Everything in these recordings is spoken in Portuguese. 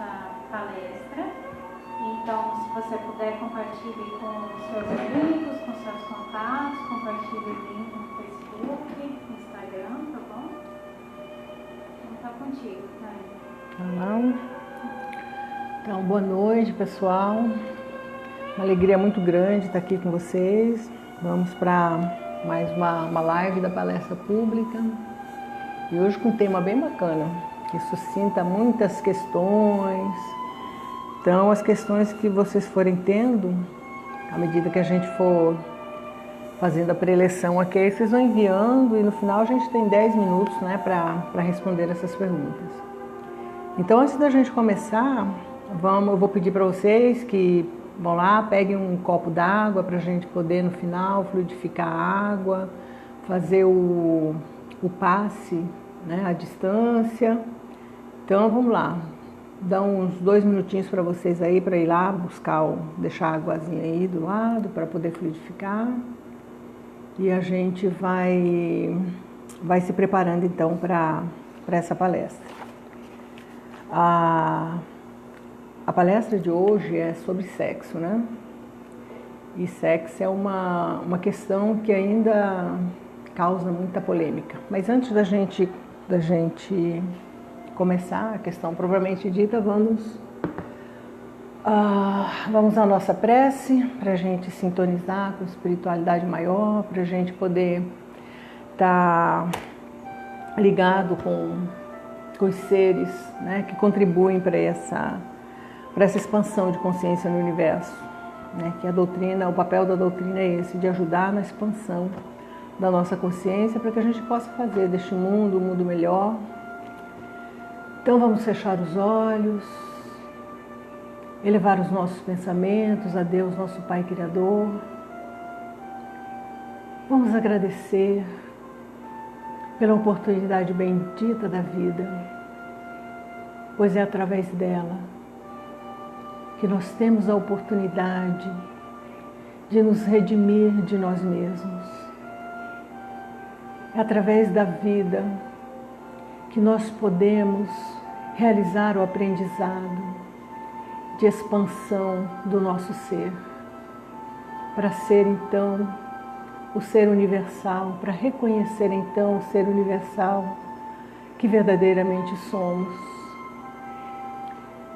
essa palestra. Então, se você puder, compartilhe com seus amigos, com seus contatos, compartilhe o link no Facebook, no Instagram, tá bom? Então, tá contigo, Tânia. Então, boa noite, pessoal. Uma alegria muito grande estar aqui com vocês. Vamos para mais uma live da palestra pública. E hoje com um tema bem bacana, que suscita muitas questões. Então, as questões que vocês forem tendo, à medida que a gente for fazendo a preleção aqui, vocês vão enviando e no final a gente tem 10 minutos, né, para responder essas perguntas. Então, antes da gente começar, eu vou pedir para vocês que vão lá, peguem um copo d'água para a gente poder no final fluidificar a água, fazer o passe, né, à distância. Então, vamos lá. Dá uns 2 minutinhos para vocês aí, para ir lá buscar, deixar a águazinha aí do lado, para poder fluidificar. E a gente vai se preparando então para essa palestra. A palestra de hoje é sobre sexo, né? E sexo é uma questão que ainda causa muita polêmica. Mas antes da gente começar a questão propriamente dita, vamos à nossa prece, para a gente sintonizar com a espiritualidade maior, para a gente poder estar ligado com os seres, né, que contribuem para essa expansão de consciência no universo, né, que a doutrina, o papel da doutrina é esse, de ajudar na expansão da nossa consciência, para que a gente possa fazer deste mundo um mundo melhor. Então vamos fechar os olhos, elevar os nossos pensamentos a Deus, nosso Pai Criador. Vamos agradecer pela oportunidade bendita da vida, pois é através dela que nós temos a oportunidade de nos redimir de nós mesmos. É através da vida que nós podemos realizar o aprendizado de expansão do nosso ser, para ser então o ser universal, para reconhecer então o ser universal que verdadeiramente somos.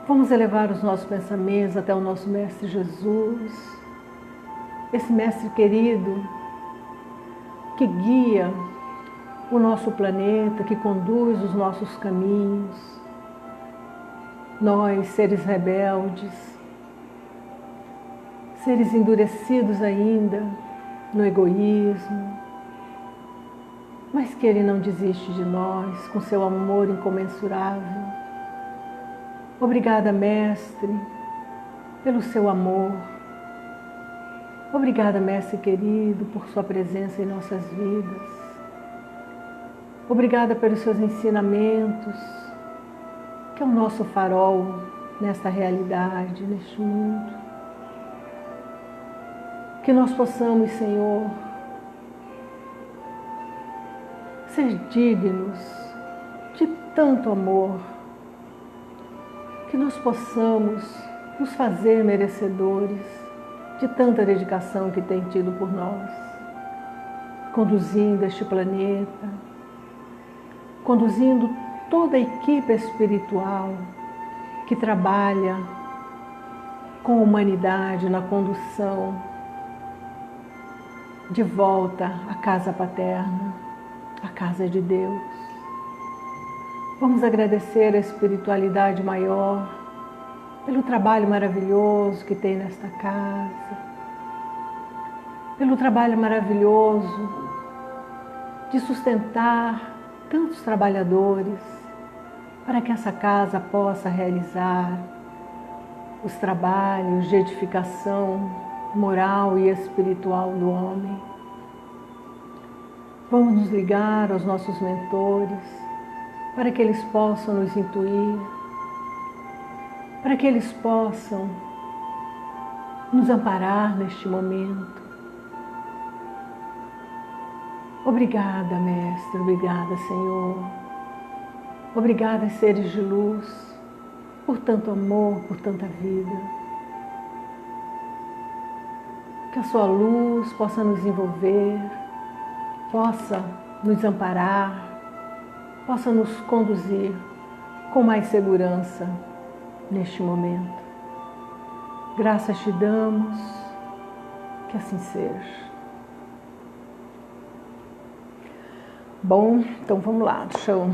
Vamos elevar os nossos pensamentos até o nosso Mestre Jesus, esse Mestre querido que guia o nosso planeta, que conduz os nossos caminhos. Nós, seres rebeldes, seres endurecidos ainda no egoísmo, mas que Ele não desiste de nós com seu amor incomensurável. Obrigada, Mestre, pelo seu amor. Obrigada, Mestre querido, por sua presença em nossas vidas. Obrigada pelos seus ensinamentos, que é o nosso farol nesta realidade, neste mundo. Que nós possamos, Senhor, ser dignos de tanto amor, que nós possamos nos fazer merecedores de tanta dedicação que tem tido por nós, conduzindo este planeta, conduzindo toda a equipe espiritual que trabalha com a humanidade na condução de volta à casa paterna, à casa de Deus. Vamos agradecer a espiritualidade maior pelo trabalho maravilhoso que tem nesta casa, pelo trabalho maravilhoso de sustentar tantos trabalhadores para que essa casa possa realizar os trabalhos de edificação moral e espiritual do homem. Vamos nos ligar aos nossos mentores para que eles possam nos intuir, para que eles possam nos amparar neste momento. Obrigada, Mestre, obrigada, Senhor. Obrigada, seres de luz, por tanto amor, por tanta vida. Que a sua luz possa nos envolver, possa nos amparar, possa nos conduzir com mais segurança neste momento. Graças te damos, que assim seja. Bom, então vamos lá, deixa eu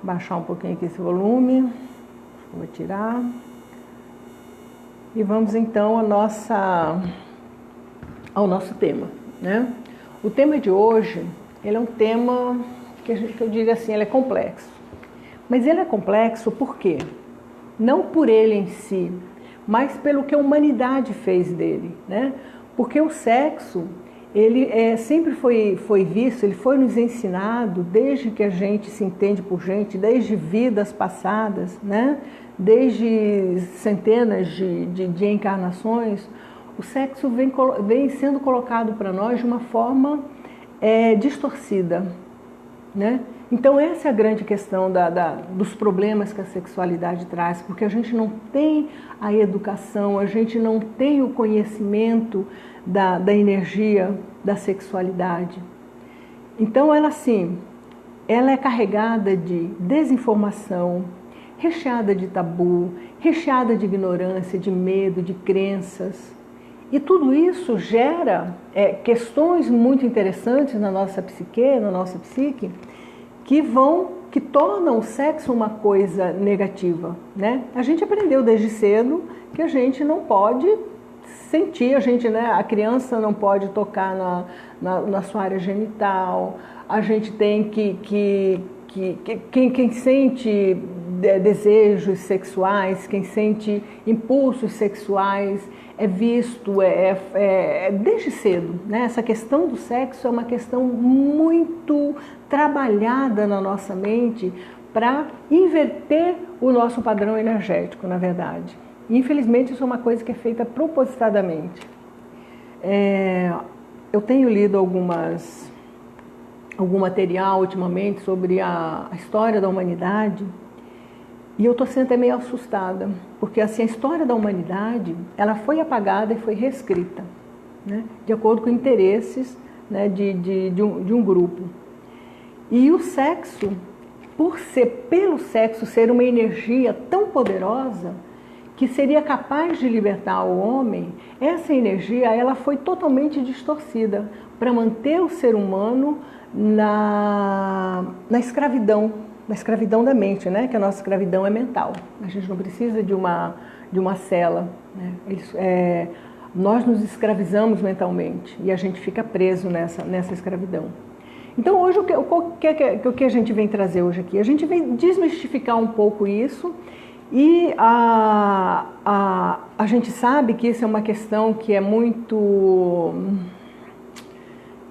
baixar um pouquinho aqui esse volume, vou tirar. E vamos então ao nosso tema, né? O tema de hoje, ele é um tema que eu diria assim, ele é complexo. Mas ele é complexo por quê? Não por ele em si, mas pelo que a humanidade fez dele, né? Porque o sexo, ele sempre foi visto, ele foi nos ensinado desde que a gente se entende por gente, desde vidas passadas, né? Desde centenas de encarnações, o sexo vem sendo colocado para nós de uma forma distorcida, né? Então essa é a grande questão dos problemas que a sexualidade traz, porque a gente não tem a educação, a gente não tem o conhecimento da energia da sexualidade. Então ela é carregada de desinformação, recheada de tabu, recheada de ignorância, de medo, de crenças. E tudo isso gera questões muito interessantes na nossa psique, na nossa psique, que tornam o sexo uma coisa negativa, né? A gente aprendeu desde cedo que a gente não pode sentir, a criança não pode tocar na sua área genital, a gente tem quem sente desejos sexuais, quem sente impulsos sexuais, é visto desde cedo, né? Essa questão do sexo é uma questão muito trabalhada na nossa mente para inverter o nosso padrão energético, na verdade. E, infelizmente, isso é uma coisa que é feita propositadamente. Eu tenho lido algum material ultimamente sobre a história da humanidade e eu estou sendo até meio assustada, porque assim, a história da humanidade ela foi apagada e foi reescrita, né, de acordo com interesses, né, de um grupo. E o sexo, pelo sexo ser uma energia tão poderosa que seria capaz de libertar o homem, essa energia ela foi totalmente distorcida para manter o ser humano na escravidão da mente, né? Que a nossa escravidão é mental. A gente não precisa de uma cela, né? Nós nos escravizamos mentalmente e a gente fica preso nessa escravidão. Então hoje o que a gente vem trazer hoje aqui? A gente vem desmistificar um pouco isso e a gente sabe que isso é uma questão que é muito...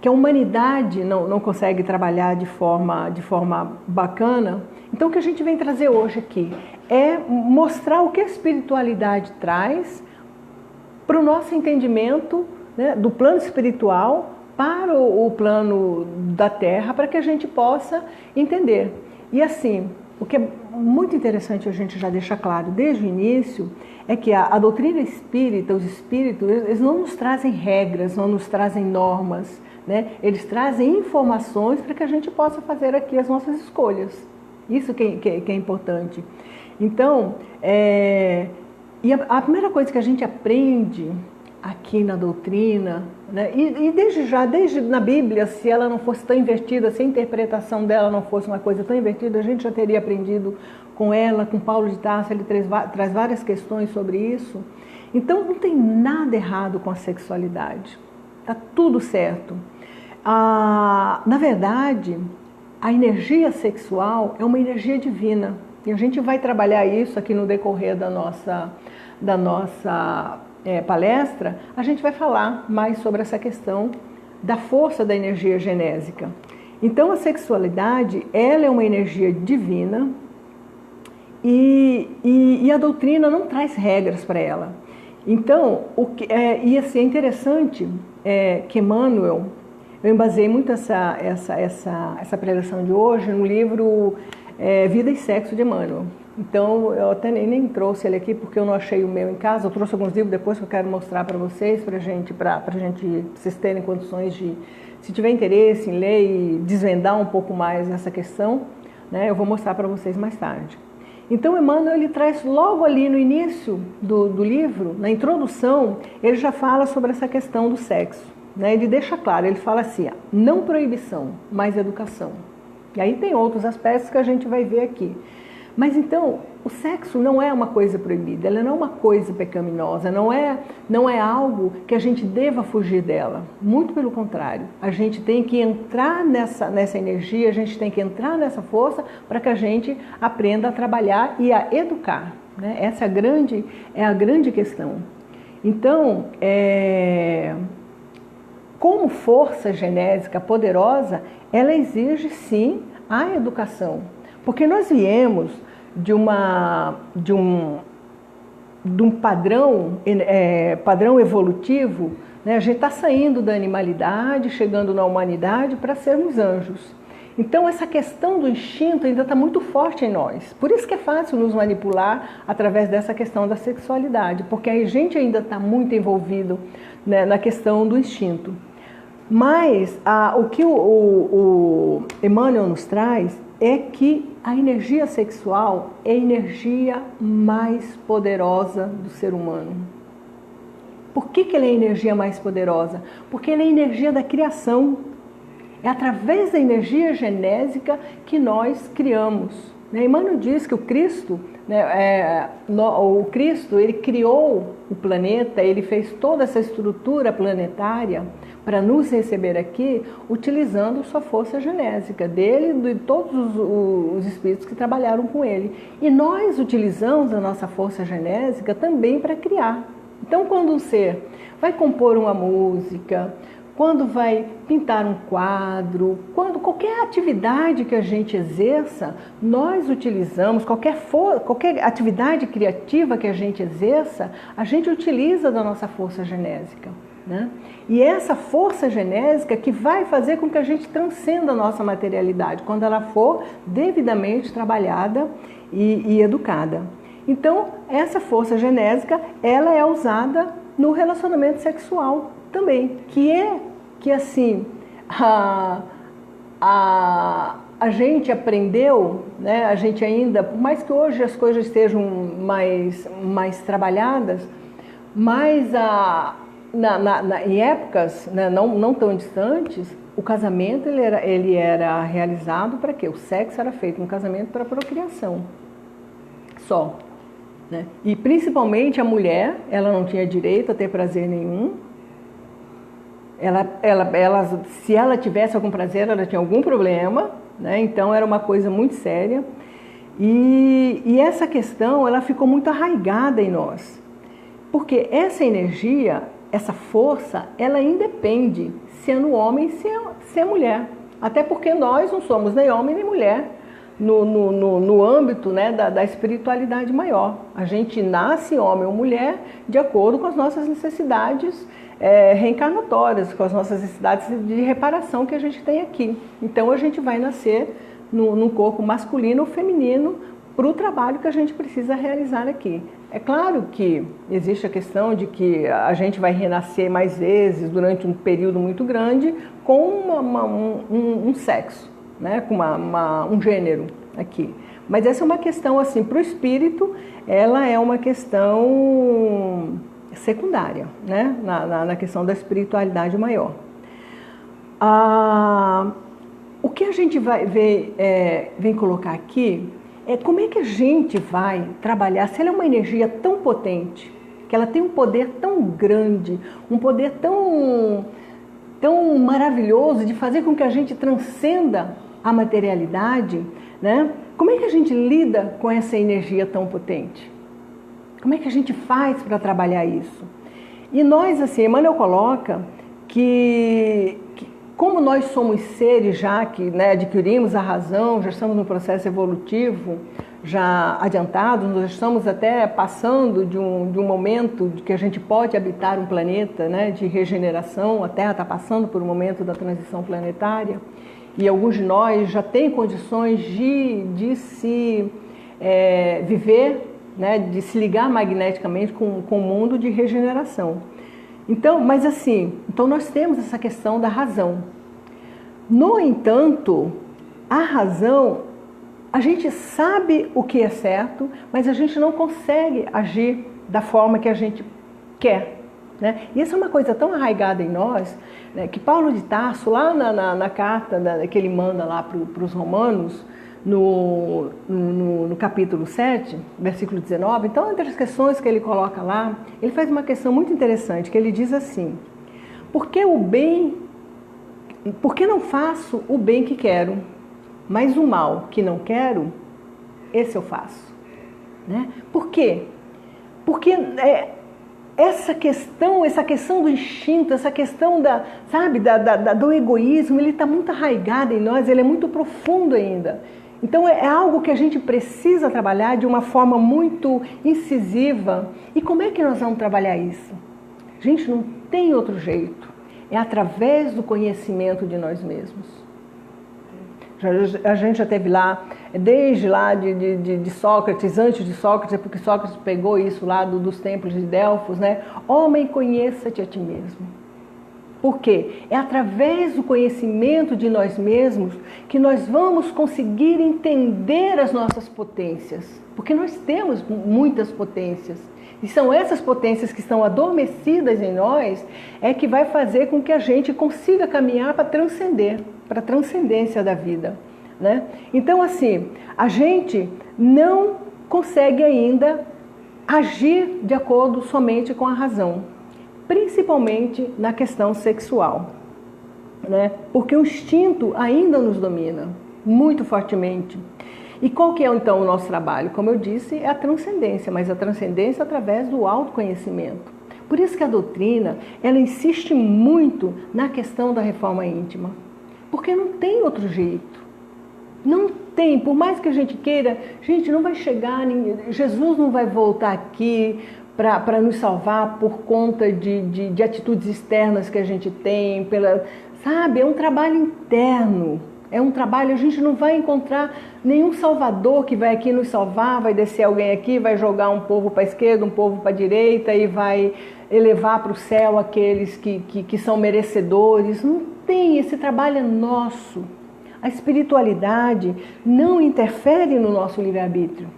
que a humanidade não consegue trabalhar de forma bacana. Então o que a gente vem trazer hoje aqui é mostrar o que a espiritualidade traz para o nosso entendimento, né, do plano espiritual para o plano da Terra, para que a gente possa entender. E assim, o que é muito interessante a gente já deixar claro desde o início, é que a doutrina espírita, os espíritos, eles não nos trazem regras, não nos trazem normas, né? Eles trazem informações para que a gente possa fazer aqui as nossas escolhas. Isso que é importante. Então, e a primeira coisa que a gente aprende aqui na doutrina, né? E desde na Bíblia, se ela não fosse tão invertida, se a interpretação dela não fosse uma coisa tão invertida, a gente já teria aprendido com ela, com Paulo de Tarso, ele traz várias questões sobre isso. Então não tem nada errado com a sexualidade, está tudo certo. Na verdade, a energia sexual é uma energia divina, e a gente vai trabalhar isso aqui no decorrer da nossa palestra. A gente vai falar mais sobre essa questão da força da energia genésica. Então a sexualidade, ela é uma energia divina e a doutrina não traz regras para ela. Então, é interessante que Emmanuel, eu embasei muito essa pregação de hoje no livro Vida e Sexo de Emmanuel. Então, eu até nem trouxe ele aqui porque eu não achei o meu em casa. Eu trouxe alguns livros depois que eu quero mostrar para vocês, pra gente, vocês terem condições de, se tiver interesse em ler e desvendar um pouco mais essa questão, né, eu vou mostrar para vocês mais tarde. Então, Emmanuel, ele traz logo ali no início do livro, na introdução, ele já fala sobre essa questão do sexo, né? Ele deixa claro, ele fala assim, não proibição, mas educação. E aí tem outros aspectos que a gente vai ver aqui. Mas então, o sexo não é uma coisa proibida, ela não é uma coisa pecaminosa, não é algo que a gente deva fugir dela. Muito pelo contrário, a gente tem que entrar nessa energia, a gente tem que entrar nessa força para que a gente aprenda a trabalhar e a educar, né? Essa é a grande questão. Então, como força genésica poderosa, ela exige sim a educação. Porque nós viemos de um padrão evolutivo, né? A gente está saindo da animalidade, chegando na humanidade para sermos anjos. Então essa questão do instinto ainda está muito forte em nós. Por isso que é fácil nos manipular através dessa questão da sexualidade, porque a gente ainda está muito envolvido, né, na questão do instinto. Mas o que o Emmanuel nos traz é que a energia sexual é a energia mais poderosa do ser humano. Por que ela é a energia mais poderosa? Porque ela é a energia da criação. É através da energia genésica que nós criamos. Emmanuel diz que o Cristo, ele criou o planeta, ele fez toda essa estrutura planetária para nos receber aqui, utilizando sua força genésica dele e de todos os espíritos que trabalharam com ele. E nós utilizamos a nossa força genésica também para criar. Então, quando um ser vai compor uma música, quando vai pintar um quadro, quando qualquer atividade que a gente exerça, nós utilizamos, qualquer atividade criativa que a gente exerça, a gente utiliza da nossa força genésica, né? E essa força genésica que vai fazer com que a gente transcenda a nossa materialidade, quando ela for devidamente trabalhada e educada. Então, essa força genésica, ela é usada no relacionamento sexual também, que assim, a gente aprendeu, né? A gente ainda, por mais que hoje as coisas estejam mais trabalhadas, mas em épocas, né, não tão distantes, o casamento ele era realizado para quê? O sexo era feito no casamento para procriação, só, né? E principalmente a mulher, ela não tinha direito a ter prazer nenhum. Se ela tivesse algum prazer, ela tinha algum problema, né? Então era uma coisa muito séria. E essa questão, ela ficou muito arraigada em nós. Porque essa energia, essa força, ela independe se é no homem, se é mulher. Até porque nós não somos nem homem nem mulher no âmbito, né, da espiritualidade maior. A gente nasce homem ou mulher de acordo com as nossas necessidades reencarnatórias, com as nossas necessidades de reparação que a gente tem aqui. Então a gente vai nascer num corpo masculino ou feminino para o trabalho que a gente precisa realizar aqui. É claro que existe a questão de que a gente vai renascer mais vezes durante um período muito grande com um sexo, né? Com um gênero aqui. Mas essa é uma questão, assim, para o espírito, ela é uma questão secundária, né? Na questão da espiritualidade maior. O que a gente vem colocar aqui é como é que a gente vai trabalhar, se ela é uma energia tão potente, que ela tem um poder tão grande, um poder tão maravilhoso de fazer com que a gente transcenda a materialidade, né? Como é que a gente lida com essa energia tão potente? Como é que a gente faz para trabalhar isso? E nós, assim, Emmanuel coloca que como nós somos seres já que, né, adquirimos a razão, já estamos no processo evolutivo já adiantado, nós estamos até passando de um momento de que a gente pode habitar um planeta, né, de regeneração, a Terra está passando por um momento da transição planetária, e alguns de nós já têm condições de se viver, né, de se ligar magneticamente com o mundo de regeneração. Então, mas assim, então nós temos essa questão da razão. No entanto, a razão, a gente sabe o que é certo, mas a gente não consegue agir da forma que a gente quer, né? E isso é uma coisa tão arraigada em nós, né, que Paulo de Tarso, lá na carta que ele manda lá para os romanos, no capítulo 7, versículo 19, então, entre as questões que ele coloca lá, ele faz uma questão muito interessante, que ele diz assim: por que não faço o bem que quero, mas o mal que não quero, esse eu faço, né? Por quê? Porque essa questão do instinto, essa questão do egoísmo, ele está muito arraigado em nós, ele é muito profundo ainda. Então é algo que a gente precisa trabalhar de uma forma muito incisiva. E como é que nós vamos trabalhar isso? Gente, não tem outro jeito. É através do conhecimento de nós mesmos. A gente já teve lá, desde lá de Sócrates, antes de Sócrates, porque Sócrates pegou isso lá dos templos de Delfos, né? Homem, conheça-te a ti mesmo. Por quê? É através do conhecimento de nós mesmos que nós vamos conseguir entender as nossas potências. Porque nós temos muitas potências. E são essas potências que estão adormecidas em nós que vai fazer com que a gente consiga caminhar para transcender, para a transcendência da vida, né? Então, assim, a gente não consegue ainda agir de acordo somente com a razão, principalmente na questão sexual, né? Porque o instinto ainda nos domina muito fortemente. E qual que é então o nosso trabalho? Como eu disse, é a transcendência, mas a transcendência através do autoconhecimento. Por isso que a doutrina, ela insiste muito na questão da reforma íntima, porque não tem outro jeito. Não tem, por mais que a gente queira, gente, não vai chegar, Jesus não vai voltar aqui para nos salvar por conta de atitudes externas que a gente tem, sabe? É um trabalho interno, é um trabalho, a gente não vai encontrar nenhum salvador que vai aqui nos salvar, vai descer alguém aqui, vai jogar um povo para a esquerda, um povo para a direita e vai elevar para o céu aqueles que são merecedores. Não tem, esse trabalho é nosso. A espiritualidade não interfere no nosso livre-arbítrio.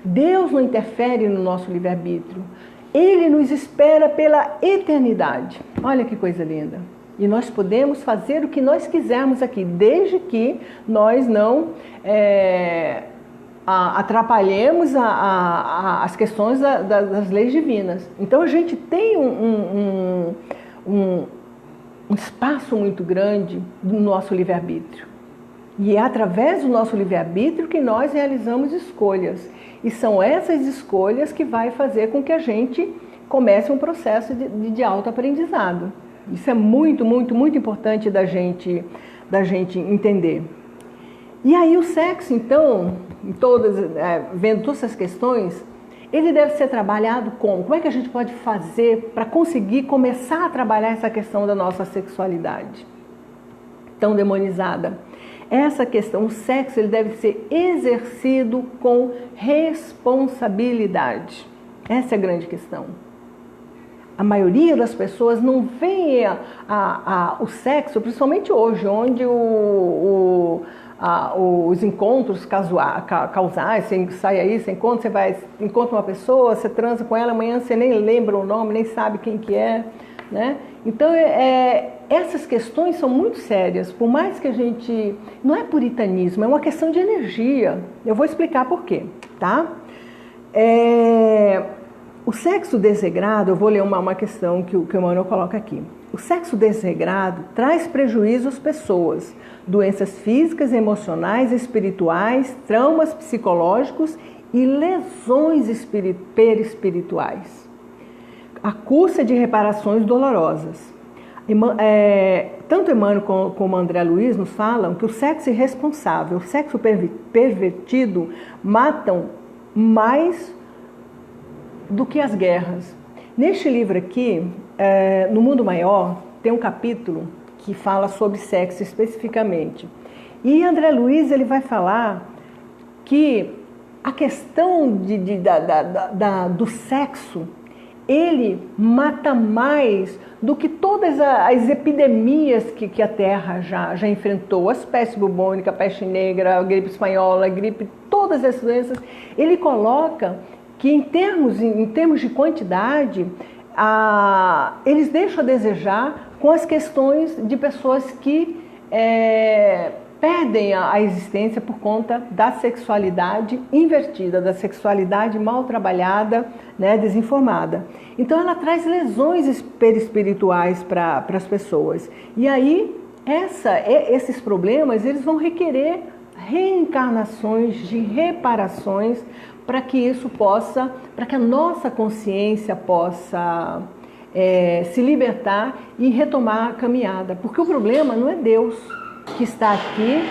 Deus não interfere no nosso livre-arbítrio. Ele nos espera pela eternidade. Olha que coisa linda. E nós podemos fazer o que nós quisermos aqui, desde que nós não atrapalhemos as questões das leis divinas. Então a gente tem um espaço muito grande do nosso livre-arbítrio. E é através do nosso livre-arbítrio que nós realizamos escolhas. E são essas escolhas que vai fazer com que a gente comece um processo de autoaprendizado. Isso é muito, muito, muito importante da gente entender. E aí o sexo, então, vendo todas essas questões, ele deve ser trabalhado como? Como é que a gente pode fazer para conseguir começar a trabalhar essa questão da nossa sexualidade tão demonizada? Essa questão, o sexo, ele deve ser exercido com responsabilidade. Essa é a grande questão. A maioria das pessoas não vê o sexo, principalmente hoje, onde os encontros causais, você sai aí, você encontra uma pessoa, você transa com ela, amanhã você nem lembra o nome, nem sabe quem que é, né? Então, essas questões são muito sérias, por mais que a gente... Não é puritanismo, é uma questão de energia. Eu vou explicar por quê, tá? O sexo desregrado, eu vou ler uma questão que o Emmanuel coloca aqui. O sexo desregrado traz prejuízo às pessoas, doenças físicas, emocionais, espirituais, traumas psicológicos e lesões perispirituais, à custa de reparações dolorosas. Tanto Emmanuel como André Luiz nos falam que o sexo irresponsável, o sexo pervertido matam mais do que as guerras. Neste livro aqui, No Mundo Maior, tem um capítulo que fala sobre sexo especificamente. E André Luiz ele vai falar que a questão do sexo, ele mata mais do que todas as epidemias que a Terra já enfrentou, as pestes bubônicas, a peste negra, a gripe espanhola, a gripe, todas essas doenças. Ele coloca que em termos de quantidade, eles deixam a desejar com as questões de pessoas que perdem a existência por conta da sexualidade invertida, da sexualidade mal trabalhada, né, desinformada. Então ela traz lesões perispirituais para as pessoas. E aí esses problemas eles vão requerer reencarnações de reparações para que isso possa, para que a nossa consciência possa se libertar e retomar a caminhada. Porque o problema não é Deus que está aqui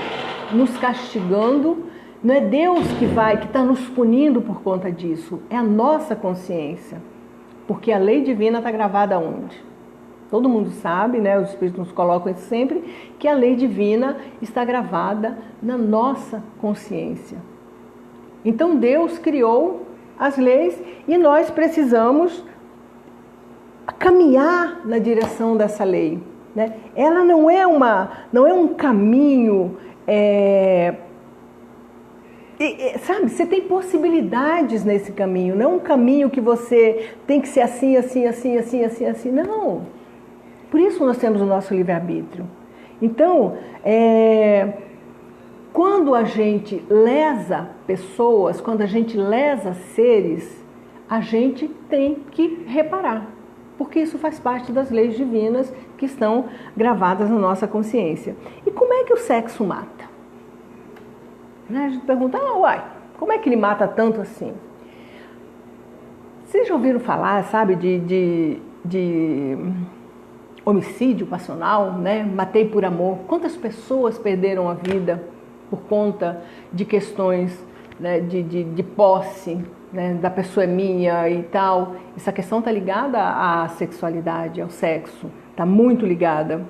nos castigando, não é Deus que está nos punindo por conta disso, é a nossa consciência, porque a lei divina está gravada onde? Todo mundo sabe, né? Os Espíritos nos colocam isso sempre, que a lei divina está gravada na nossa consciência. Então Deus criou as leis e nós precisamos caminhar na direção dessa lei. Né? Ela não é um caminho, sabe, você tem possibilidades nesse caminho, não é um caminho que você tem que ser assim, assim, assim, assim, assim, assim, não. Por isso nós temos o nosso livre-arbítrio. Então, quando a gente lesa pessoas, quando a gente lesa seres, a gente tem que reparar. Porque isso faz parte das leis divinas que estão gravadas na nossa consciência. E como é que o sexo mata? A gente pergunta, uai, como é que ele mata tanto assim? Vocês já ouviram falar, sabe, de homicídio passional, né? Matei por amor. Quantas pessoas perderam a vida por conta de questões, né, de posse, né, da pessoa é minha e tal. Essa questão está ligada à sexualidade, ao sexo, está muito ligada.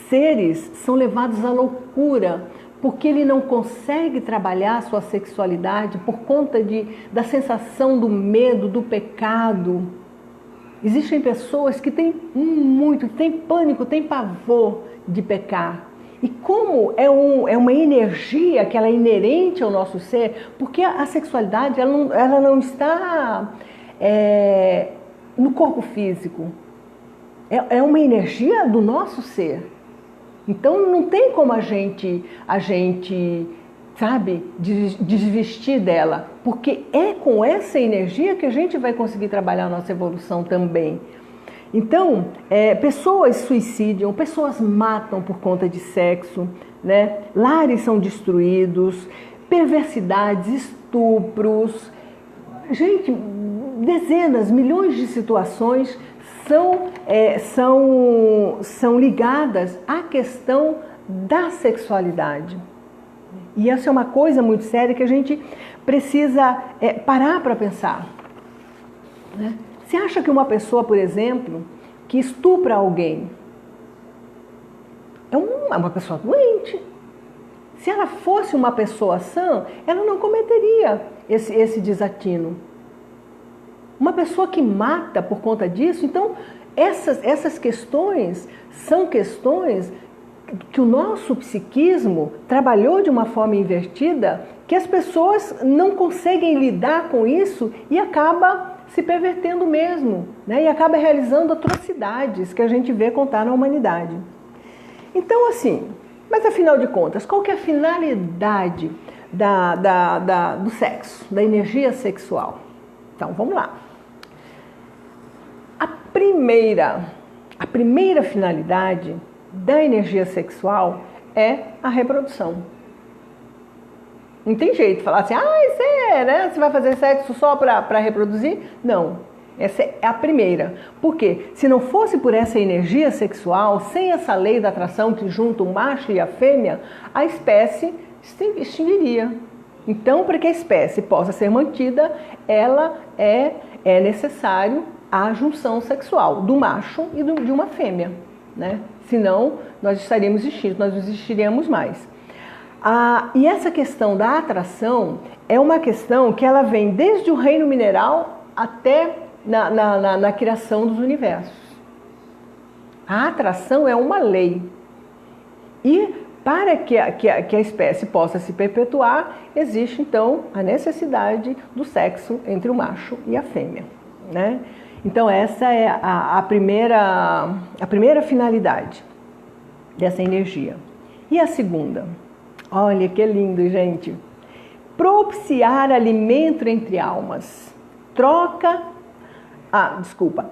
Seres são levados à loucura porque ele não consegue trabalhar a sua sexualidade por conta da sensação do medo, do pecado. Existem pessoas que têm pânico, têm pavor de pecar. E como é uma energia que ela é inerente ao nosso ser, porque a sexualidade ela não está no corpo físico, é uma energia do nosso ser. Então não tem como a gente sabe, desvestir dela, porque é com essa energia que a gente vai conseguir trabalhar a nossa evolução também. Então, pessoas suicidam, pessoas matam por conta de sexo, né? Lares são destruídos, perversidades, estupros. Gente, dezenas, milhões de situações são ligadas à questão da sexualidade. E essa é uma coisa muito séria que a gente precisa parar para pensar, né? Você acha que uma pessoa, por exemplo, que estupra alguém, é uma pessoa doente? Se ela fosse uma pessoa sã, ela não cometeria esse desatino. Uma pessoa que mata por conta disso, então essas questões são questões que o nosso psiquismo trabalhou de uma forma invertida, que as pessoas não conseguem lidar com isso e acaba se pervertendo mesmo, né? E acaba realizando atrocidades que a gente vê contar na humanidade. Então, assim, mas afinal de contas, qual que é a finalidade do sexo, da energia sexual? Então, vamos lá. A primeira finalidade da energia sexual é a reprodução. Não tem jeito de falar assim, né? Você vai fazer sexo só para reproduzir? Não, essa é a primeira. Por quê? Se não fosse por essa energia sexual, sem essa lei da atração que junta o macho e a fêmea, a espécie extinguiria. Então, para que a espécie possa ser mantida, ela é necessário a junção sexual do macho e de uma fêmea, né? Senão, nós estaríamos extintos, nós não existiríamos mais. E essa questão da atração é uma questão que ela vem desde o reino mineral até na criação dos universos. A atração é uma lei. E para que a espécie possa se perpetuar, existe então a necessidade do sexo entre o macho e a fêmea, né? Então essa é a primeira finalidade dessa energia. E a segunda? Olha que lindo, gente. Propiciar alimento entre almas.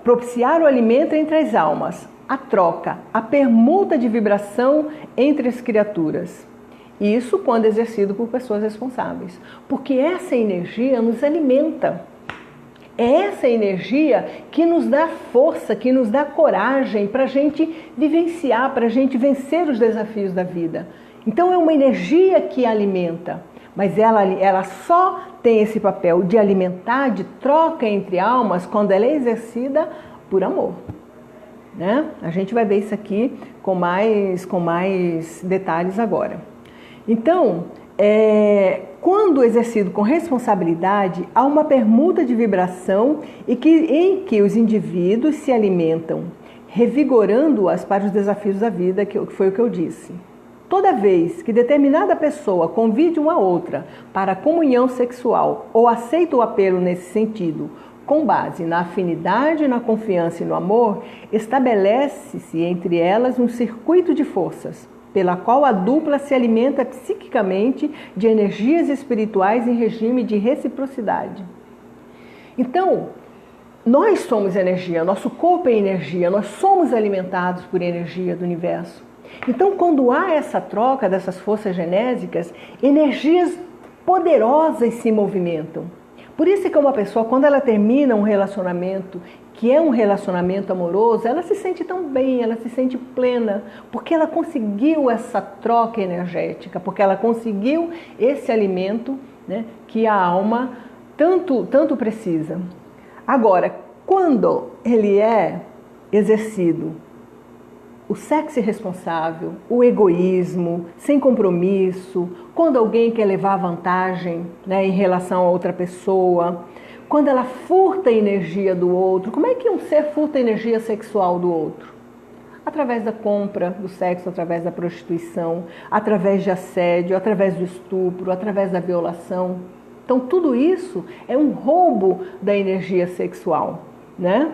Propiciar o alimento entre as almas. A troca, a permuta de vibração entre as criaturas. Isso quando exercido por pessoas responsáveis. Porque essa energia nos alimenta. É essa energia que nos dá força, que nos dá coragem para a gente vivenciar, para a gente vencer os desafios da vida. Então é uma energia que alimenta, mas ela só tem esse papel de alimentar, de troca entre almas, quando ela é exercida por amor. Né? A gente vai ver isso aqui com mais detalhes agora. Então, quando exercido com responsabilidade, há uma permuta de vibração em que os indivíduos se alimentam, revigorando-as para os desafios da vida, que foi o que eu disse. Toda vez que determinada pessoa convide uma outra para a comunhão sexual ou aceita o apelo nesse sentido, com base na afinidade, na confiança e no amor, estabelece-se entre elas um circuito de forças, pela qual a dupla se alimenta psiquicamente de energias espirituais em regime de reciprocidade. Então, nós somos energia, nosso corpo é energia, nós somos alimentados por energia do universo. Então, quando há essa troca dessas forças genésicas, energias poderosas se movimentam. Por isso que uma pessoa, quando ela termina um relacionamento, que é um relacionamento amoroso, ela se sente tão bem, ela se sente plena, porque ela conseguiu essa troca energética, porque ela conseguiu esse alimento, né, que a alma tanto precisa. Agora, quando ele é exercido o sexo irresponsável, o egoísmo, sem compromisso, quando alguém quer levar vantagem, né, em relação a outra pessoa, quando ela furta a energia do outro. Como é que um ser furta a energia sexual do outro? Através da compra do sexo, através da prostituição, através de assédio, através do estupro, através da violação. Então tudo isso é um roubo da energia sexual, né?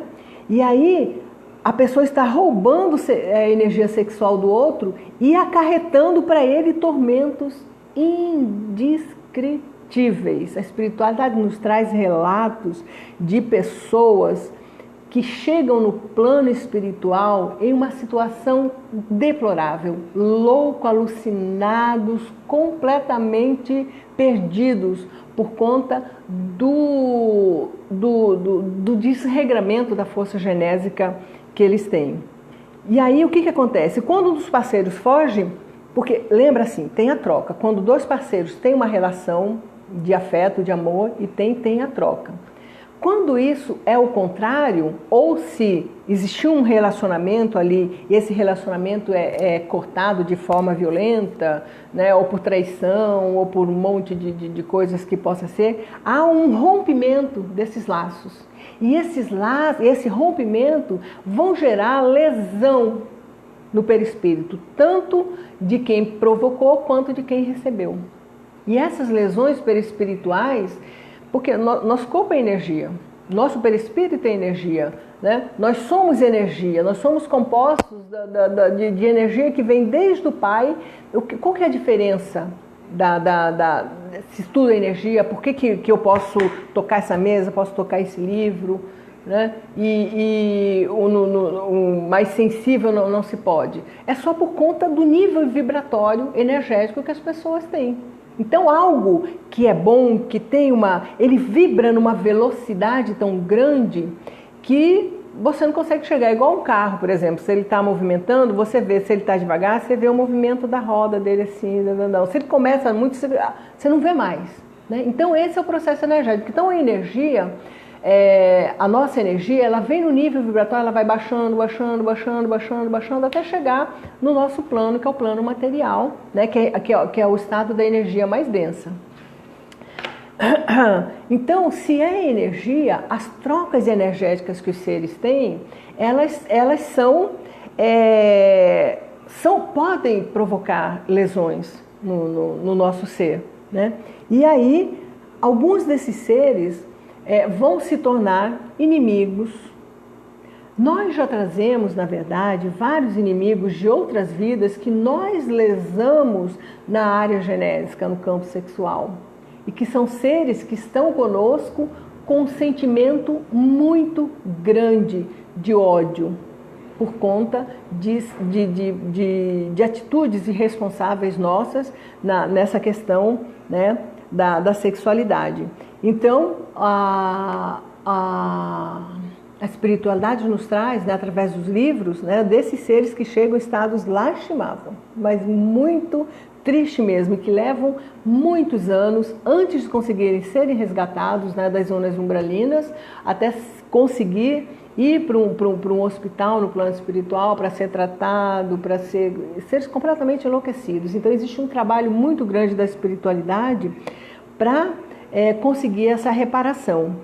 E aí a pessoa está roubando a energia sexual do outro e acarretando para ele tormentos indescritíveis. A espiritualidade nos traz relatos de pessoas que chegam no plano espiritual em uma situação deplorável, loucos, alucinados, completamente perdidos por conta do desregramento da força genésica que eles têm. E aí o que acontece? Quando um dos parceiros foge, porque lembra assim, tem a troca. Quando dois parceiros têm uma relação de afeto, de amor, e tem a troca. Quando isso é o contrário, ou se existiu um relacionamento ali e esse relacionamento é cortado de forma violenta, né, ou por traição, ou por um monte de coisas que possa ser, há um rompimento desses laços. E esse rompimento vão gerar lesão no perispírito, tanto de quem provocou quanto de quem recebeu. E essas lesões perispirituais, porque nosso corpo é energia, nosso perispírito é energia, né? Nós somos energia, nós somos compostos de energia que vem desde o Pai. Qual que é a diferença se tudo é energia? Por que eu posso tocar essa mesa, posso tocar esse livro, né? E o mais sensível não se pode? É só por conta do nível vibratório energético que as pessoas têm. Então algo que é bom, que tem ele vibra numa velocidade tão grande que você não consegue chegar. Igual um carro, por exemplo, se ele está movimentando, você vê, se ele está devagar, você vê o movimento da roda dele assim, não. Se ele começa muito, você não vê mais, né? Então esse é o processo energético. Então a energia, a nossa energia, ela vem no nível vibratório, ela vai baixando, baixando, baixando, baixando, baixando, até chegar no nosso plano, que é o plano material, né, que é o estado da energia mais densa. Então, se é energia, as trocas energéticas que os seres têm, elas podem provocar lesões no nosso ser, né? E aí, alguns desses seres vão se tornar inimigos. Nós já trazemos, na verdade, vários inimigos de outras vidas que nós lesamos na área genésica, no campo sexual. E que são seres que estão conosco com um sentimento muito grande de ódio, por conta de atitudes irresponsáveis nossas nessa questão, né, da sexualidade. Então, a espiritualidade nos traz, né, através dos livros, né, desses seres que chegam a estados lastimáveis, mas muito triste mesmo, que levam muitos anos antes de conseguirem serem resgatados, né, das zonas umbralinas, até conseguir ir para um hospital no plano espiritual para ser tratado, para seres completamente enlouquecidos. Então existe um trabalho muito grande da espiritualidade para conseguir essa reparação.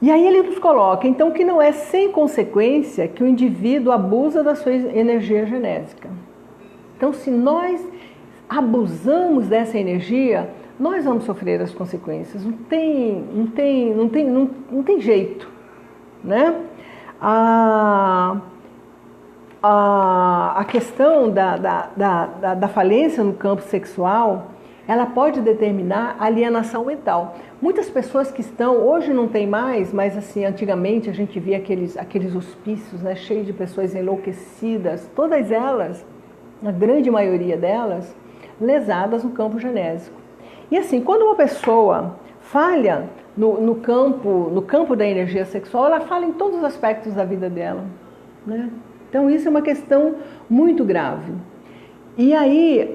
E aí ele nos coloca, então, que não é sem consequência que o indivíduo abusa da sua energia genésica. Então, se nós abusamos dessa energia, nós vamos sofrer as consequências. Não tem jeito, né? A questão da falência no campo sexual, ela pode determinar alienação mental. Muitas pessoas que estão, hoje não tem mais, mas assim, antigamente a gente via aqueles hospícios, né, cheios de pessoas enlouquecidas, todas elas, a grande maioria delas, lesadas no campo genésico. E assim, quando uma pessoa falha no campo da energia sexual, ela falha em todos os aspectos da vida dela, né? Então isso é uma questão muito grave. E aí,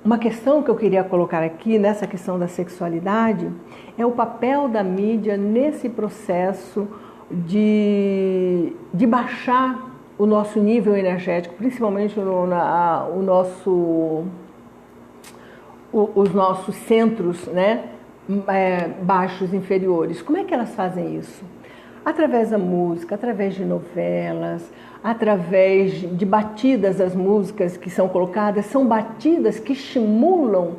uma questão que eu queria colocar aqui, nessa questão da sexualidade, é o papel da mídia nesse processo de baixar o nosso nível energético, principalmente os nossos centros, né, baixos, inferiores. Como é que elas fazem isso? Através da música, através de novelas, através de batidas das músicas que são colocadas, são batidas que estimulam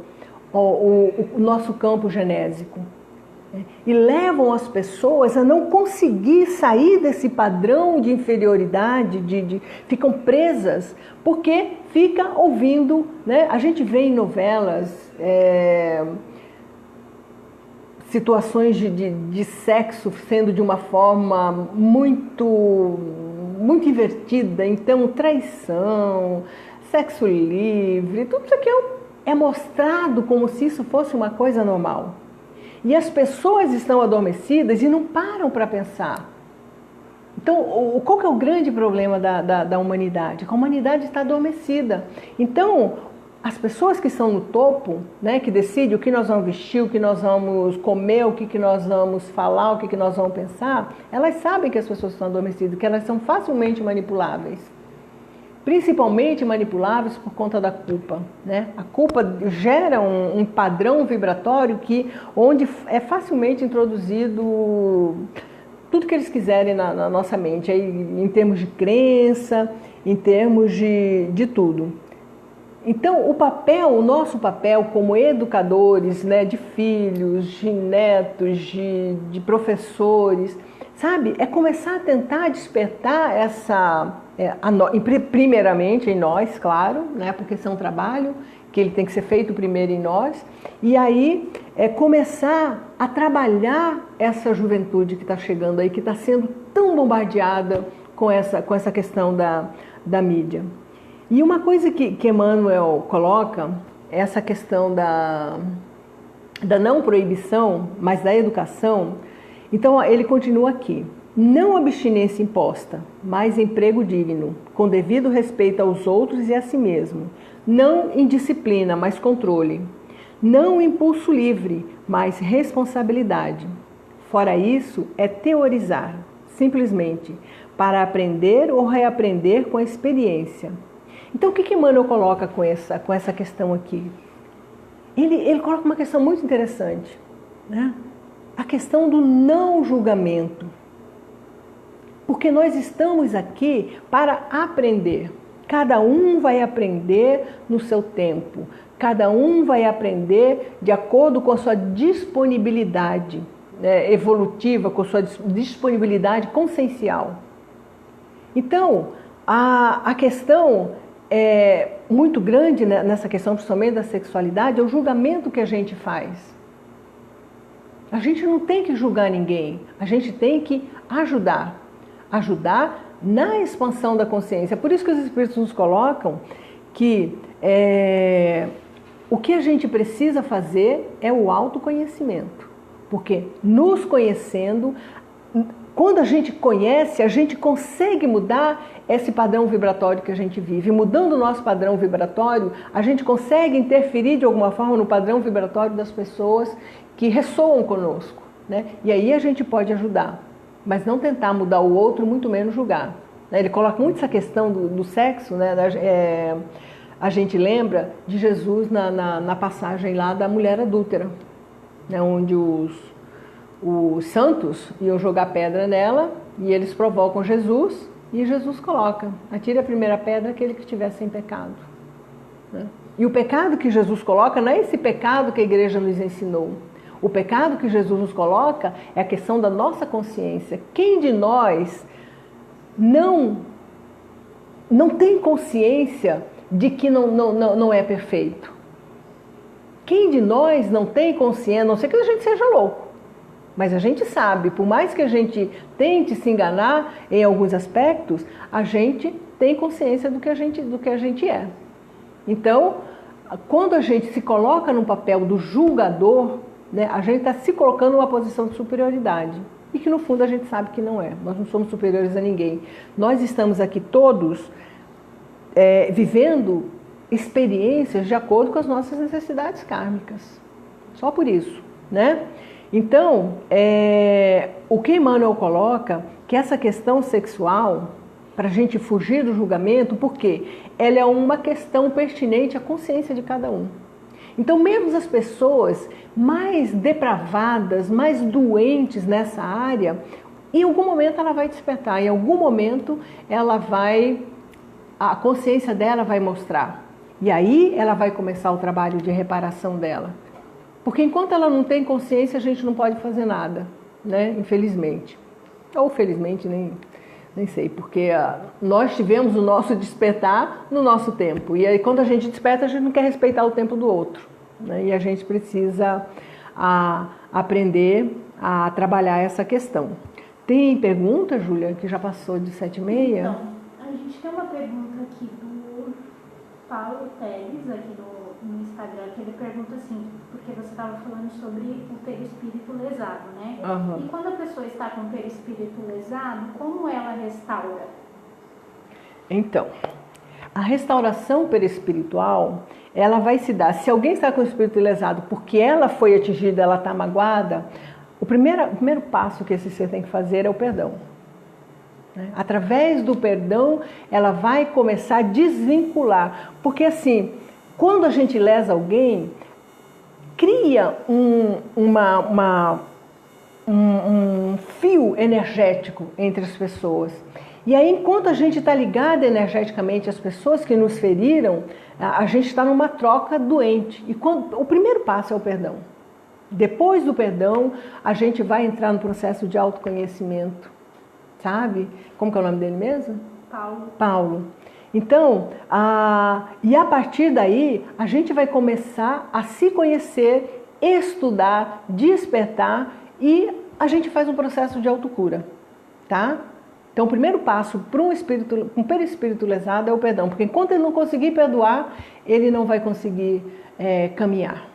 o nosso campo genésico, né? E levam as pessoas a não conseguir sair desse padrão de inferioridade, ficam presas, porque fica ouvindo, né? A gente vê em novelas situações de sexo sendo de uma forma muito invertida, então traição, sexo livre, tudo isso aqui é mostrado como se isso fosse uma coisa normal. E as pessoas estão adormecidas e não param para pensar. Então, qual que é o grande problema da humanidade? A humanidade está adormecida. Então, as pessoas que estão no topo, né, que decidem o que nós vamos vestir, o que nós vamos comer, o que nós vamos falar, o que nós vamos pensar, elas sabem que as pessoas estão adormecidas, que elas são facilmente manipuláveis. Principalmente manipuláveis por conta da culpa, né? A culpa gera um padrão vibratório onde é facilmente introduzido tudo que eles quiserem na nossa mente, aí, em termos de crença, em termos de tudo. Então, o nosso papel como educadores, né, de filhos, de netos, de professores, sabe, é começar a tentar despertar primeiramente em nós, claro, né, porque esse é um trabalho que ele tem que ser feito primeiro em nós, e aí começar a trabalhar essa juventude que está chegando aí, que está sendo tão bombardeada com essa questão da mídia. E uma coisa que Emmanuel coloca é essa questão da não proibição, mas da educação. Então ele continua aqui: não abstinência imposta, mas emprego digno, com devido respeito aos outros e a si mesmo. Não indisciplina, mas controle. Não impulso livre, mas responsabilidade. Fora isso, é teorizar, simplesmente, para aprender ou reaprender com a experiência. Então, o que Emmanuel coloca com essa questão aqui? Ele coloca uma questão muito interessante, né? A questão do não julgamento. Porque nós estamos aqui para aprender. Cada um vai aprender no seu tempo. Cada um vai aprender de acordo com a sua disponibilidade evolutiva, com a sua disponibilidade consciencial. Então, a questão muito grande nessa questão, principalmente da sexualidade, é o julgamento que a gente faz. A gente não tem que julgar ninguém, a gente tem que ajudar na expansão da consciência. Por isso que os Espíritos nos colocam que o que a gente precisa fazer é o autoconhecimento. Porque nos conhecendo, quando a gente conhece, a gente consegue mudar esse padrão vibratório que a gente vive. Mudando o nosso padrão vibratório, a gente consegue interferir de alguma forma no padrão vibratório das pessoas que ressoam conosco, né? E aí a gente pode ajudar, mas não tentar mudar o outro, muito menos julgar. Ele coloca muito essa questão do sexo, né? A gente lembra de Jesus na passagem lá da mulher adúltera, né? Onde os santos iam jogar pedra nela e eles provocam Jesus e Jesus coloca: atire a primeira pedra aquele que estiver sem pecado, né? E o pecado que Jesus coloca não é esse pecado que a igreja nos ensinou. O pecado que Jesus nos coloca é a questão da nossa consciência. Quem de nós não tem consciência de que não é perfeito? Quem de nós não tem consciência, a não ser que a gente seja louco? Mas a gente sabe, por mais que a gente tente se enganar em alguns aspectos, a gente tem consciência do que a gente é. Então, quando a gente se coloca no papel do julgador, né, a gente está se colocando numa posição de superioridade. E que no fundo a gente sabe que não é. Nós não somos superiores a ninguém. Nós estamos aqui todos vivendo experiências de acordo com as nossas necessidades kármicas. Só por isso, né? Então, o que Emmanuel coloca, que essa questão sexual, para a gente fugir do julgamento, porque ela é uma questão pertinente à consciência de cada um. Então, mesmo as pessoas mais depravadas, mais doentes nessa área, em algum momento ela vai despertar, em algum momento a consciência dela vai mostrar. E aí ela vai começar o trabalho de reparação dela. Porque enquanto ela não tem consciência, a gente não pode fazer nada, né? Infelizmente. Ou felizmente, nem sei, porque nós tivemos o nosso despertar no nosso tempo. E aí quando a gente desperta, a gente não quer respeitar o tempo do outro, né? E a gente precisa aprender a trabalhar essa questão. Tem pergunta, Júlia, que já passou de 7h30? Então, a gente tem uma pergunta aqui do Paulo Teles, aqui no Instagram, que ele pergunta assim, porque você estava falando sobre o perispírito lesado, né? Uhum. E quando a pessoa está com o perispírito lesado, como ela restaura? Então, a restauração perispiritual, ela vai se dar, se alguém está com o espírito lesado porque ela foi atingida, ela está magoada, o primeiro passo que esse ser tem que fazer é o perdão. Através do perdão, ela vai começar a desvincular. Porque assim, quando a gente lesa alguém, cria um fio energético entre as pessoas. E aí, enquanto a gente está ligado energeticamente às pessoas que nos feriram, a gente está numa troca doente. E o primeiro passo é o perdão. Depois do perdão, a gente vai entrar no processo de autoconhecimento. Sabe? Como que é o nome dele mesmo? Paulo. Então, e a partir daí, a gente vai começar a se conhecer, estudar, despertar e a gente faz um processo de autocura, tá? Então, o primeiro passo para um perispírito lesado é o perdão, porque enquanto ele não conseguir perdoar, ele não vai conseguir caminhar.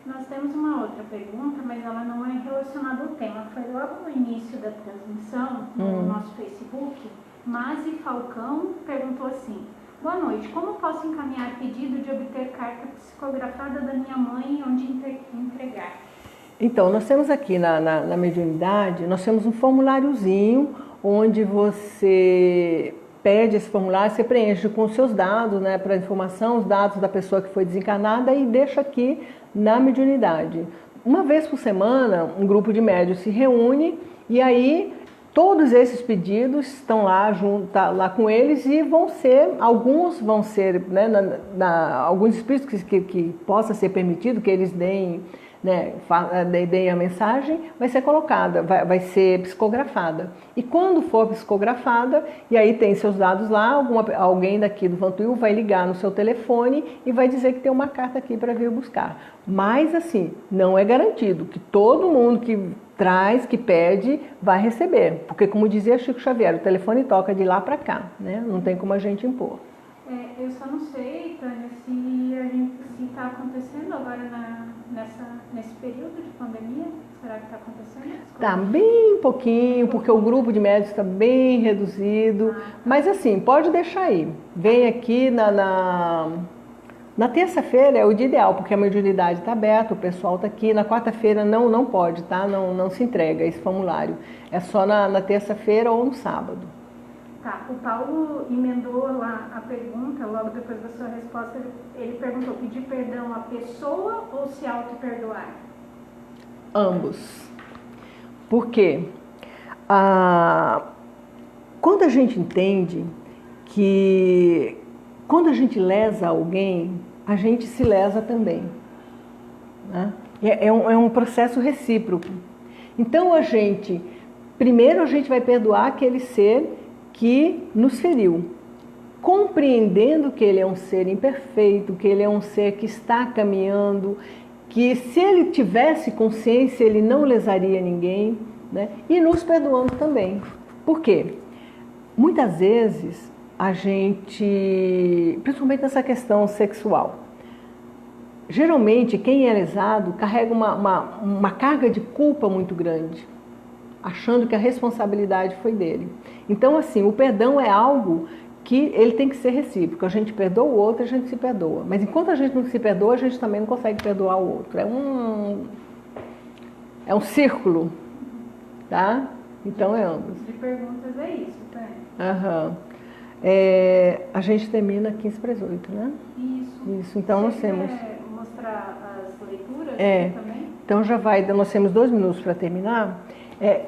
Nós temos uma outra pergunta, mas ela não é relacionada ao tema. Foi logo no início da transmissão, no nosso Facebook. Mazi Falcão perguntou assim: Boa noite. Como posso encaminhar pedido de obter carta psicografada da minha mãe onde entregar? Então, nós temos aqui na mediunidade, nós temos um formuláriozinho onde você pede esse formulário, você preenche com os seus dados, né, para informação, os dados da pessoa que foi desencarnada e deixa aqui na mediunidade. Uma vez por semana, um grupo de médios se reúne e aí todos esses pedidos estão lá junto, lá com eles e alguns vão ser, né, alguns espíritos que possa ser permitido que eles deem, né, deem a mensagem, vai ser colocada, vai ser psicografada. E quando for psicografada, e aí tem seus dados lá, alguém daqui do Vantuil vai ligar no seu telefone e vai dizer que tem uma carta aqui para vir buscar. Mas assim, não é garantido que todo mundo que traz, que pede, vai receber. Porque como dizia Chico Xavier, o telefone toca de lá para cá, né? Não tem como a gente impor. Eu só não sei, Tânia, se está acontecendo agora nesse período de pandemia. Será que está acontecendo? Está bem pouquinho, porque o grupo de médicos está bem reduzido. Mas assim, pode deixar aí. Vem aqui na terça-feira é o dia ideal, porque a mediunidade está aberta, o pessoal está aqui. Na quarta-feira não pode, tá? Não se entrega esse formulário. É só na terça-feira ou no sábado. Tá, o Paulo emendou lá a pergunta, logo depois da sua resposta, ele perguntou, pedir perdão à pessoa ou se auto-perdoar? Ambos. Por quê? Quando a gente entende que quando a gente lesa alguém, a gente se lesa também, né? É um processo recíproco. Então primeiro a gente vai perdoar aquele ser que nos feriu, compreendendo que ele é um ser imperfeito, que ele é um ser que está caminhando, que se ele tivesse consciência ele não lesaria ninguém, né? E nos perdoando também. Por quê? Muitas vezes a gente, principalmente nessa questão sexual, geralmente quem é lesado carrega uma carga de culpa muito grande, achando que a responsabilidade foi dele. Então, assim, o perdão é algo que ele tem que ser recíproco. A gente perdoa o outro, a gente se perdoa. Mas enquanto a gente não se perdoa, a gente também não consegue perdoar o outro. É um círculo, tá? Então é ambos. De perguntas é isso, tá? A gente termina 15 para as 8, né? Isso. Então nós temos... Quer mostrar as leituras também? Então nós temos 2 minutos para terminar.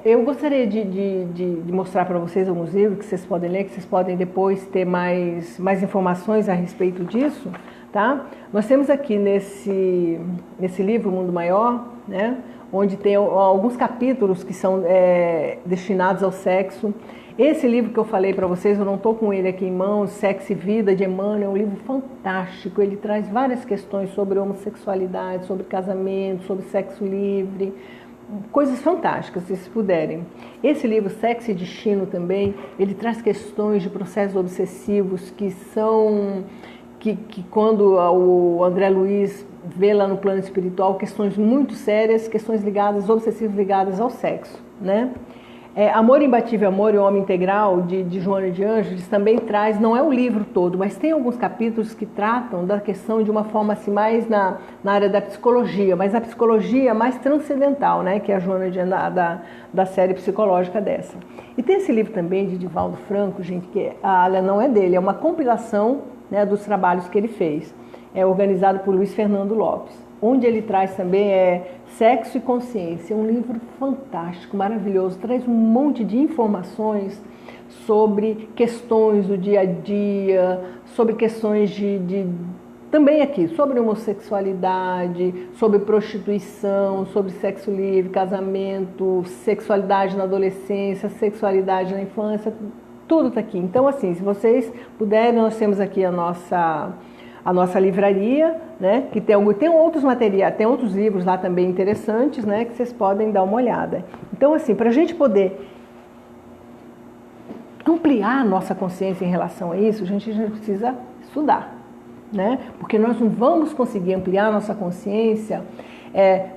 Eu gostaria de mostrar para vocês alguns livros que vocês podem ler, que vocês podem depois ter mais informações a respeito disso, tá? Nós temos aqui nesse livro, Mundo Maior, né? Onde tem alguns capítulos que são destinados ao sexo. Esse livro que eu falei para vocês, eu não estou com ele aqui em mãos, Sexo e Vida, de Emmanuel, é um livro fantástico. Ele traz várias questões sobre homossexualidade, sobre casamento, sobre sexo livre, coisas fantásticas, se vocês puderem. Esse livro, Sexo e Destino, também, ele traz questões de processos obsessivos que quando o André Luiz vê lá no plano espiritual, questões muito sérias, questões obsessivas ligadas ao sexo, né? Amor Imbatível, Amor e o Homem Integral, de Joana de Ângeles, também traz, não é o livro todo, mas tem alguns capítulos que tratam da questão de uma forma assim, mais na área da psicologia, mas a psicologia mais transcendental, né, que é a Joana de da série psicológica dessa. E tem esse livro também de Divaldo Franco, gente, que não é dele, é uma compilação, né, dos trabalhos que ele fez. É organizado por Luiz Fernando Lopes, onde ele traz também Sexo e Consciência, um livro fantástico, maravilhoso, traz um monte de informações sobre questões do dia a dia, sobre questões também aqui, sobre homossexualidade, sobre prostituição, sobre sexo livre, casamento, sexualidade na adolescência, sexualidade na infância, tudo está aqui. Então, assim, se vocês puderem, nós temos aqui a nossa livraria, né, que tem outros materiais, tem outros livros lá também interessantes, né, que vocês podem dar uma olhada. Então, assim, para a gente poder ampliar a nossa consciência em relação a isso, a gente precisa estudar, né? Porque nós não vamos conseguir ampliar a nossa consciência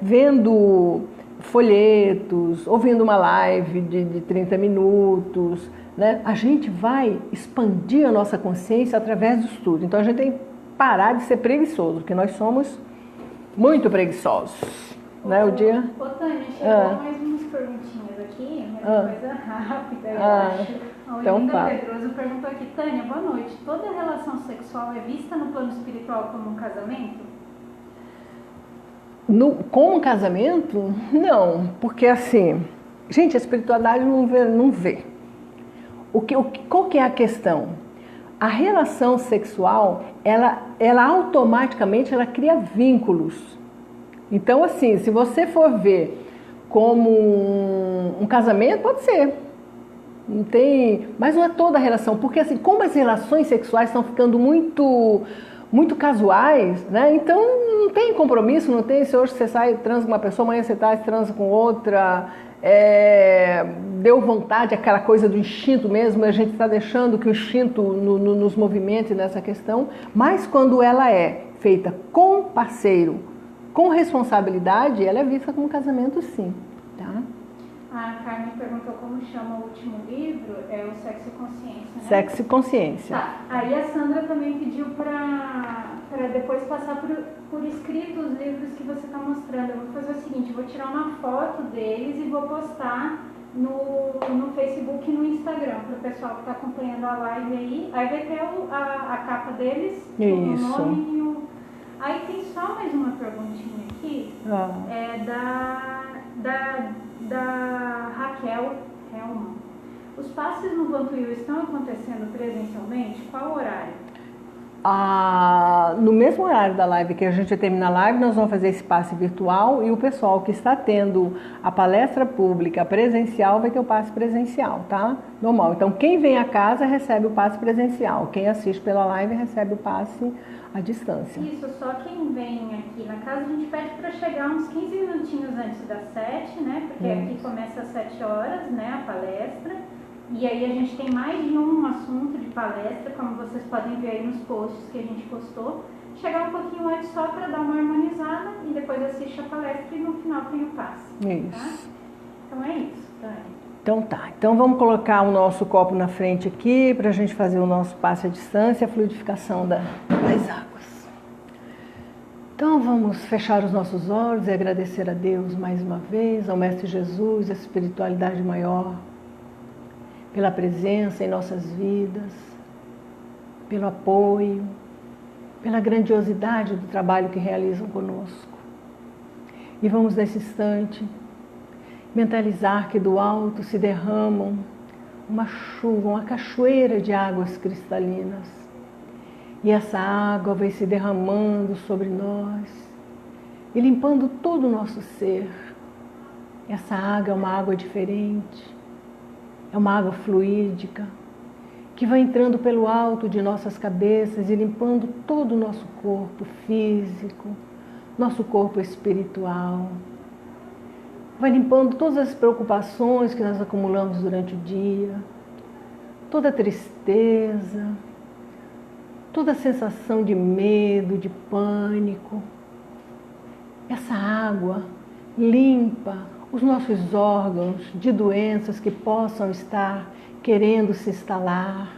vendo folhetos, ouvindo uma live de 30 minutos, né? A gente vai expandir a nossa consciência através do estudo. Então a gente tem que parar de ser preguiçoso, porque nós somos muito preguiçosos. Né, o dia? Ô, Tânia, chegou mais umas perguntinhas aqui, mas coisa rápida, eu acho. A Olinda Pedroso perguntou aqui: Tânia, boa noite. Toda relação sexual é vista no plano espiritual como um casamento? Como um casamento? Não, porque assim, gente, a espiritualidade não vê. Qual que é a questão? A relação sexual, ela automaticamente ela cria vínculos. Então, assim, se você for ver como um casamento, pode ser. Não tem, mas não é toda a relação, porque assim, como as relações sexuais estão ficando muito casuais, né? Então não tem compromisso, não tem, se hoje você sai transa com uma pessoa, amanhã você transa com outra, deu vontade, aquela coisa do instinto mesmo, a gente está deixando que o instinto nos movimente nessa questão, mas quando ela é feita com parceiro, com responsabilidade, ela é vista como casamento, sim. Tá? A Carmen perguntou como chama o último livro, é o Sexo e Consciência, né? Sexo e Consciência. Tá. Aí a Sandra também pediu para depois passar por escrito os livros que você está mostrando. Eu vou fazer o seguinte, vou tirar uma foto deles e vou postar no Facebook e no Instagram, para o pessoal que está acompanhando a live aí. Aí vai ter a capa deles, o nome e o... Aí tem só mais uma perguntinha aqui, é da Raquel Helman. Os passes no Vantuil estão acontecendo presencialmente? Qual horário? No mesmo horário da live que a gente termina a live, nós vamos fazer esse passe virtual e o pessoal que está tendo a palestra pública presencial vai ter o passe presencial, tá? Normal. Então, quem vem a casa recebe o passe presencial. Quem assiste pela live recebe o passe à distância. Isso, só quem vem aqui na casa, a gente pede para chegar uns 15 minutinhos antes das 7, né? Porque aqui começa às 7 horas, né, a palestra. E aí a gente tem mais de um assunto de palestra, como vocês podem ver aí nos posts que a gente postou. Chegar um pouquinho antes só para dar uma harmonizada e depois assiste a palestra e no final tem o passe. Isso. Tá? Então é isso, Tânia. Então tá. Então vamos colocar o nosso copo na frente aqui para a gente fazer o nosso passe à distância, a fluidificação das águas. Então vamos fechar os nossos olhos e agradecer a Deus mais uma vez, ao Mestre Jesus, a espiritualidade maior, pela presença em nossas vidas, pelo apoio, pela grandiosidade do trabalho que realizam conosco. E vamos nesse instante mentalizar que do alto se derramam uma chuva, uma cachoeira de águas cristalinas. E essa água vai se derramando sobre nós e limpando todo o nosso ser. Essa água é uma água diferente. É uma água fluídica que vai entrando pelo alto de nossas cabeças e limpando todo o nosso corpo físico, nosso corpo espiritual. Vai limpando todas as preocupações que nós acumulamos durante o dia, toda a tristeza, toda a sensação de medo, de pânico. Essa água limpa os nossos órgãos de doenças que possam estar querendo se instalar.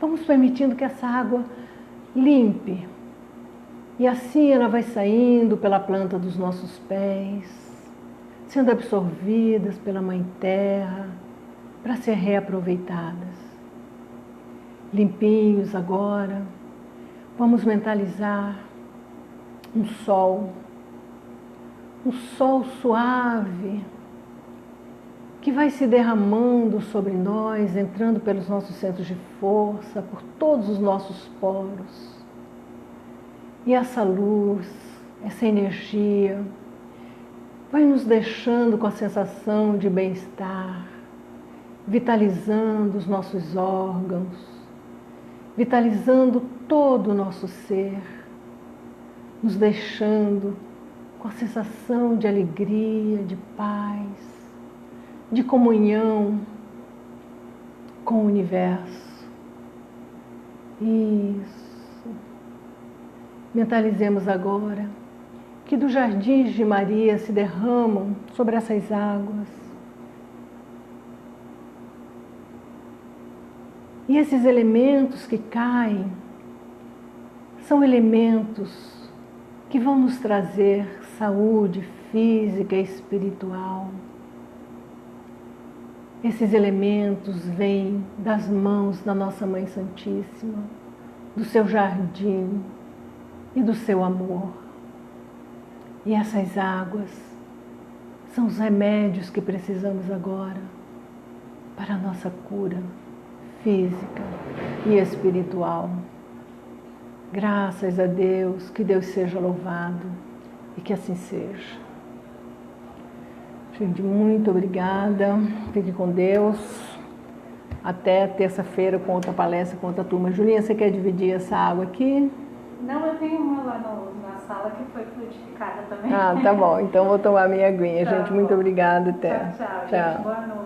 Vamos permitindo que essa água limpe. E assim ela vai saindo pela planta dos nossos pés, sendo absorvidas pela Mãe Terra, para ser reaproveitadas. Limpinhos agora, vamos mentalizar um sol suave, que vai se derramando sobre nós, entrando pelos nossos centros de força, por todos os nossos poros. E essa luz, essa energia, vai nos deixando com a sensação de bem-estar, vitalizando os nossos órgãos, vitalizando todo o nosso ser, nos deixando com a sensação de alegria, de paz, de comunhão com o universo. Isso. Mentalizemos agora que dos jardins de Maria se derramam sobre essas águas. E esses elementos que caem são elementos que vão nos trazer saúde física e espiritual. Esses elementos vêm das mãos da nossa Mãe Santíssima, do seu jardim e do seu amor. E essas águas são os remédios que precisamos agora para a nossa cura física e espiritual. Graças a Deus, que Deus seja louvado e que assim seja. Gente, muito obrigada. Fique com Deus. Até terça-feira com outra palestra, com outra turma. Julinha, você quer dividir essa água aqui? Não, eu tenho uma lá na sala que foi fluidificada também. Ah, tá bom. Então vou tomar minha aguinha, gente. Muito obrigada. Até. Tchau, tchau. Tchau. Gente, boa noite.